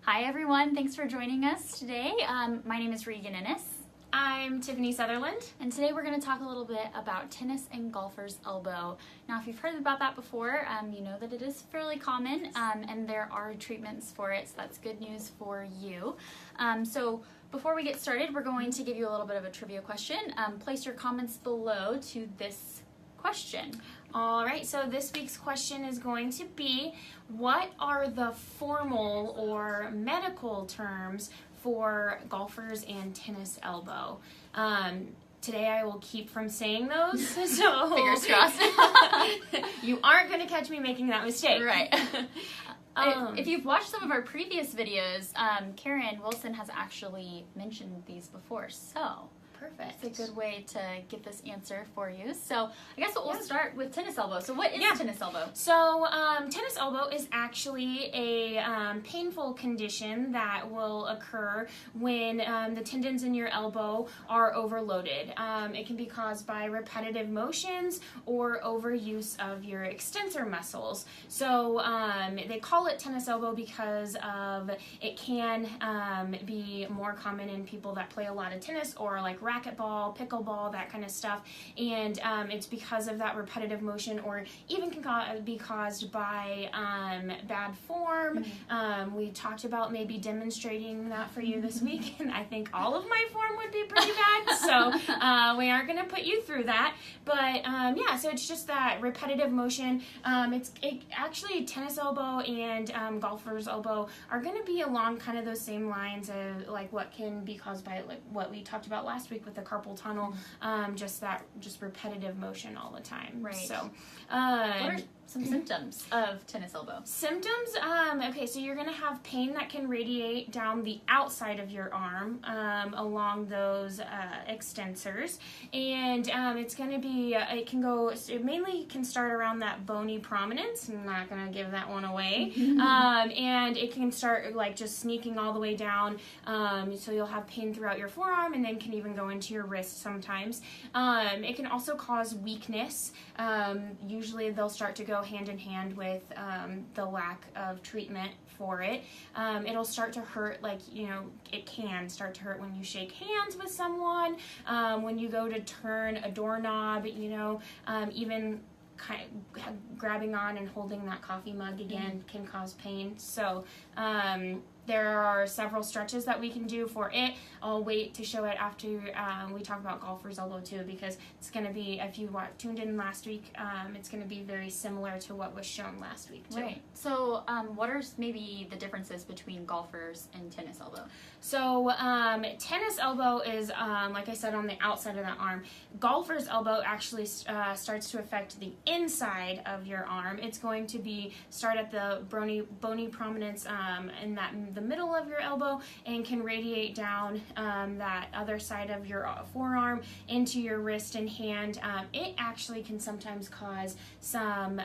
Hi everyone, thanks for joining us today. My name is Regan Ennis. I'm Tiffany Sutherland. And today we're going to talk a little bit about tennis and golfer's elbow. Now if you've heard about that before, you know that it is fairly common and there are treatments for it, so that's good news for you. So before we get started, we're going to give you a little bit of a trivia question. Place your comments below to this question. All right, so this week's question is going to be, what are the formal or medical terms for golfers and tennis elbow? Today I will keep from saying those, so Fingers crossed. You aren't going to catch me making that mistake. Right. If you've watched some of our previous videos, Karen Wilson has actually mentioned these before, so perfect. it's a good way to get this answer for you. So I guess we'll start with tennis elbow. So what is tennis elbow? So tennis elbow is actually a painful condition that will occur when the tendons in your elbow are overloaded. It can be caused by repetitive motions or overuse of your extensor muscles. So they call it tennis elbow because of it can be more common in people that play a lot of tennis or like racquetball, pickleball, that kind of stuff, and it's because of that repetitive motion, or even can be caused by bad form. We talked about maybe demonstrating that for you this week, and I think all of my form would be pretty bad, so we aren't going to put you through that, but yeah, so it's just that repetitive motion. Actually, tennis elbow and golfer's elbow are going to be along kind of those same lines of like what can be caused by like what we talked about last week with the carpal tunnel, just repetitive motion all the time. Right. So, what are some symptoms of tennis elbow? Symptoms, okay, so you're going to have pain that can radiate down the outside of your arm along those extensors, and it's going to be, it mainly can start around that bony prominence. I'm not going to give that one away, and it can start like just sneaking all the way down, so you'll have pain throughout your forearm and then can even go into your wrist sometimes. It can also cause weakness. Usually they'll start to go hand in hand with the lack of treatment for it. It'll start to hurt, like, it can start to hurt when you shake hands with someone, when you go to turn a doorknob, even grabbing on and holding that coffee mug again can cause pain. So there are several stretches that we can do for it. I'll wait to show it after we talk about golfer's elbow too, because it's going to be, if you tuned in last week, it's going to be very similar to what was shown last week too. Right. So what are maybe the differences between golfers and tennis elbow? So tennis elbow is, like I said, on the outside of the arm. Golfer's elbow actually starts to affect the inside of your arm. It's going to start at the bony prominence in the middle of your elbow and can radiate down that other side of your forearm into your wrist and hand. It actually can sometimes cause some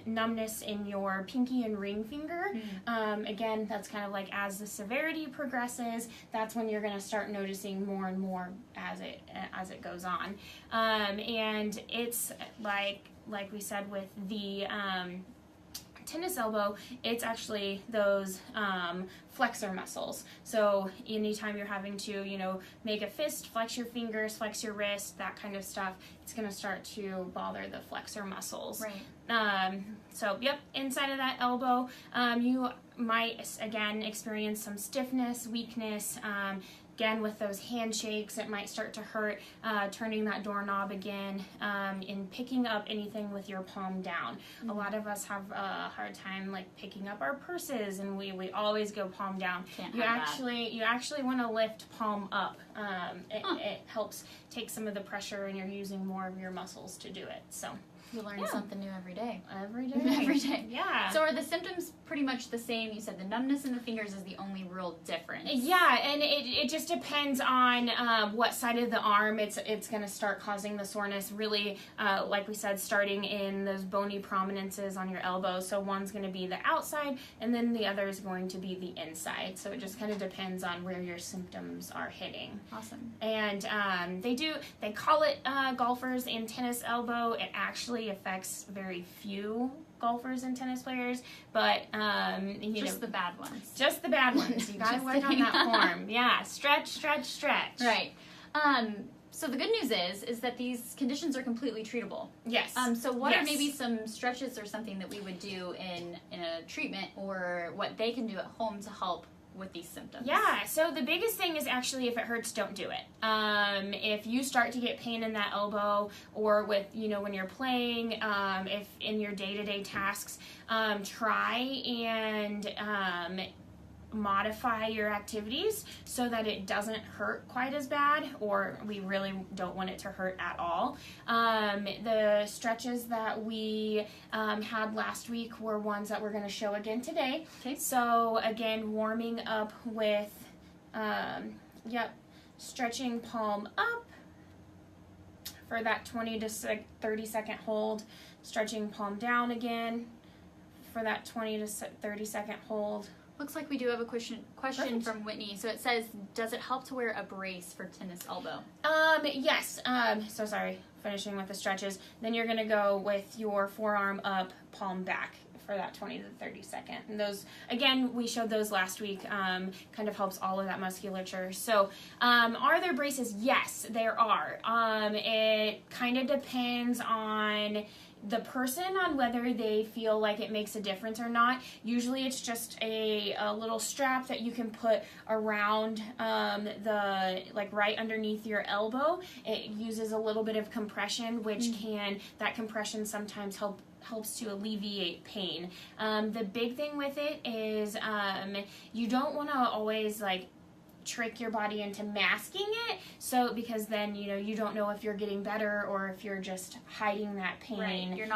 numbness in your pinky and ring finger. Again, that's kind of like as the severity progresses, that's when you're going to start noticing more and more as it goes on. And it's like we said with the tennis elbow, it's actually those flexor muscles. So anytime you're having to, make a fist, flex your fingers, flex your wrist, that kind of stuff, it's going to start to bother the flexor muscles. Right. So, yep, inside of that elbow, you might, again, experience some stiffness, weakness. Again, with those handshakes, it might start to hurt, turning that doorknob again, and picking up anything with your palm down. A lot of us have a hard time like picking up our purses, and we always go palm down. You actually want to lift palm up. It helps take some of the pressure, and you're using more of your muscles to do it. So you learn something new every day. Every day. Every day. Yeah. So are the symptoms pretty much the same? You said the numbness in the fingers is the only real difference. Yeah, and it just depends on what side of the arm it's going to start causing the soreness. Really, like we said, starting in those bony prominences on your elbow. So one's going to be the outside, and then the other is going to be the inside. So it just kind of depends on where your symptoms are hitting. Awesome. And they call it golfers and tennis elbow. It actually affects very few golfers and tennis players, but Just the bad ones. Just the bad ones. You gotta Just work on kidding. that form. Yeah, stretch. Right. So the good news is that these conditions are completely treatable. Yes. So what are Yes. maybe some stretches or something that we would do in a treatment, or what they can do at home to help with these symptoms? Yeah, so the biggest thing is actually, if it hurts, don't do it. If you start to get pain in that elbow, or with, when you're playing, if in your day-to-day tasks, try and modify your activities so that it doesn't hurt quite as bad, or we really don't want it to hurt at all. The stretches that we had last week were ones that we're going to show again today. Okay. So again, warming up with, stretching palm up for that 20 to 30 second hold, stretching palm down again for that 20 to 30 second hold. Looks like we do have a question Perfect. from Whitney. So it says, does it help to wear a brace for tennis elbow? Yes. So sorry, finishing with the stretches. Then you're going to go with your forearm up, palm back for that 20 to 30 second. And those, again, we showed those last week, kind of helps all of that musculature. So, are there braces? Yes, there are. It kind of depends on the person on whether they feel like it makes a difference or not. Usually it's just a little strap that you can put around right underneath your elbow. It uses a little bit of compression, which that compression sometimes helps to alleviate pain. The big thing with it is you don't want to always trick your body into masking it, so because then you don't know if you're getting better or if you're just hiding that pain. Right. You're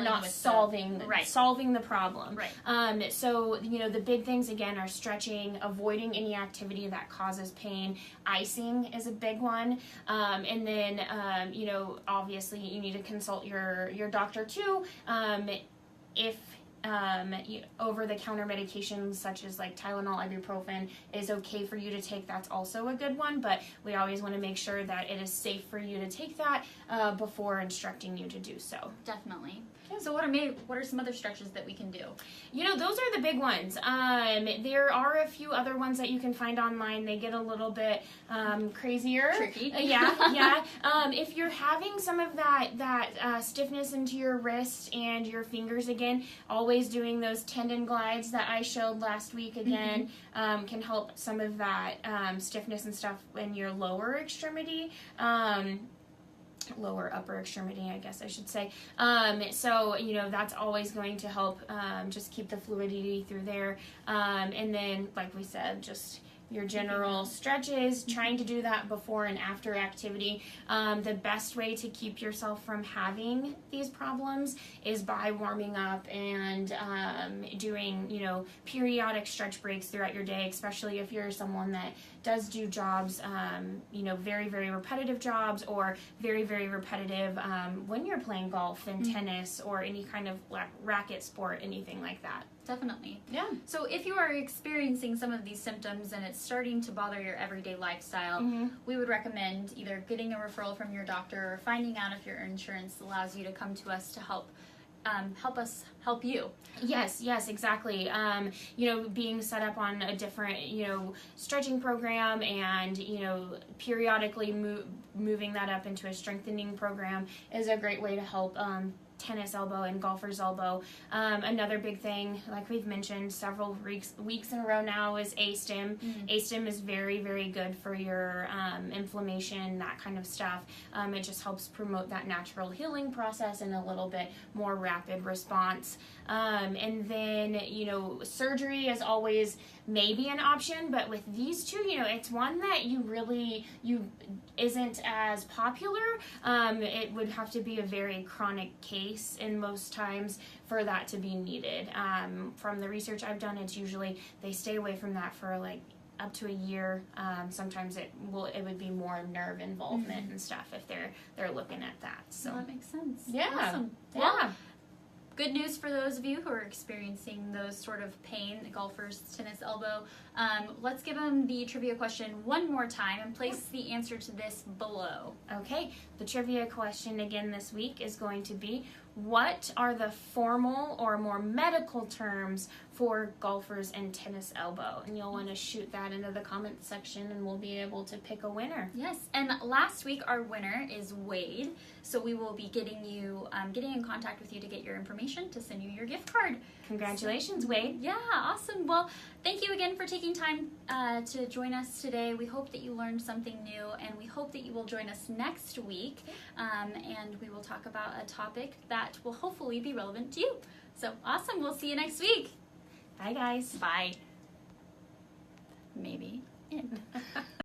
not solving the problem. Right. So the big things again are stretching, avoiding any activity that causes pain. Icing is a big one, and then obviously you need to consult your doctor too. If over-the-counter medications such as Tylenol, ibuprofen is okay for you to take, that's also a good one, but we always want to make sure that it is safe for you to take that before instructing you to do so. Definitely. So what are some other stretches that we can do? Those are the big ones. There are a few other ones that you can find online. They get a little bit crazier. Tricky. Yeah. If you're having some of that stiffness into your wrist and your fingers again, always doing those tendon glides that I showed last week again can help some of that stiffness and stuff in your lower extremity. Lower upper extremity, I guess I should say. So that's always going to help just keep the fluidity through there. And then, like we said, just your general stretches, trying to do that before and after activity. The best way to keep yourself from having these problems is by warming up and doing, periodic stretch breaks throughout your day, especially if you're someone that does do jobs, very, very repetitive jobs, or very, very repetitive when you're playing golf and tennis or any kind of racket sport, anything like that. Definitely. Yeah. So if you are experiencing some of these symptoms and it's starting to bother your everyday lifestyle, we would recommend either getting a referral from your doctor or finding out if your insurance allows you to come to us to help us help you. Yes, exactly. Being set up on a different, stretching program and, periodically moving that up into a strengthening program is a great way to help tennis elbow and golfer's elbow. Another big thing, like we've mentioned several weeks in a row now, is A-stim. A-stim is very, very good for your inflammation, that kind of stuff. It just helps promote that natural healing process and a little bit more rapid response. And then, surgery is always maybe an option, but with these two, it's one that isn't as popular. It would have to be a very chronic case in most times for that to be needed. From the research I've done, it's usually they stay away from that for up to a year. Sometimes it would be more nerve involvement and stuff if they're looking at that. So well, that makes sense. Yeah. Awesome. Well, good news for those of you who are experiencing those sort of pain, the golfer's tennis elbow. Let's give them the trivia question one more time and place the answer to this below. Okay, the trivia question again this week is going to be, what are the formal or more medical terms for golfers and tennis elbow? And you'll want to shoot that into the comment section and we'll be able to pick a winner. Yes, and last week our winner is Wade, so we will be getting in contact with you to get your information to send you your gift card. Congratulations, Wade. Yeah, awesome. Well, thank you again for taking time to join us today. We hope that you learned something new, and we hope that you will join us next week, and we will talk about a topic that will hopefully be relevant to you. So awesome. We'll see you next week. Bye, guys. Bye. Maybe. End.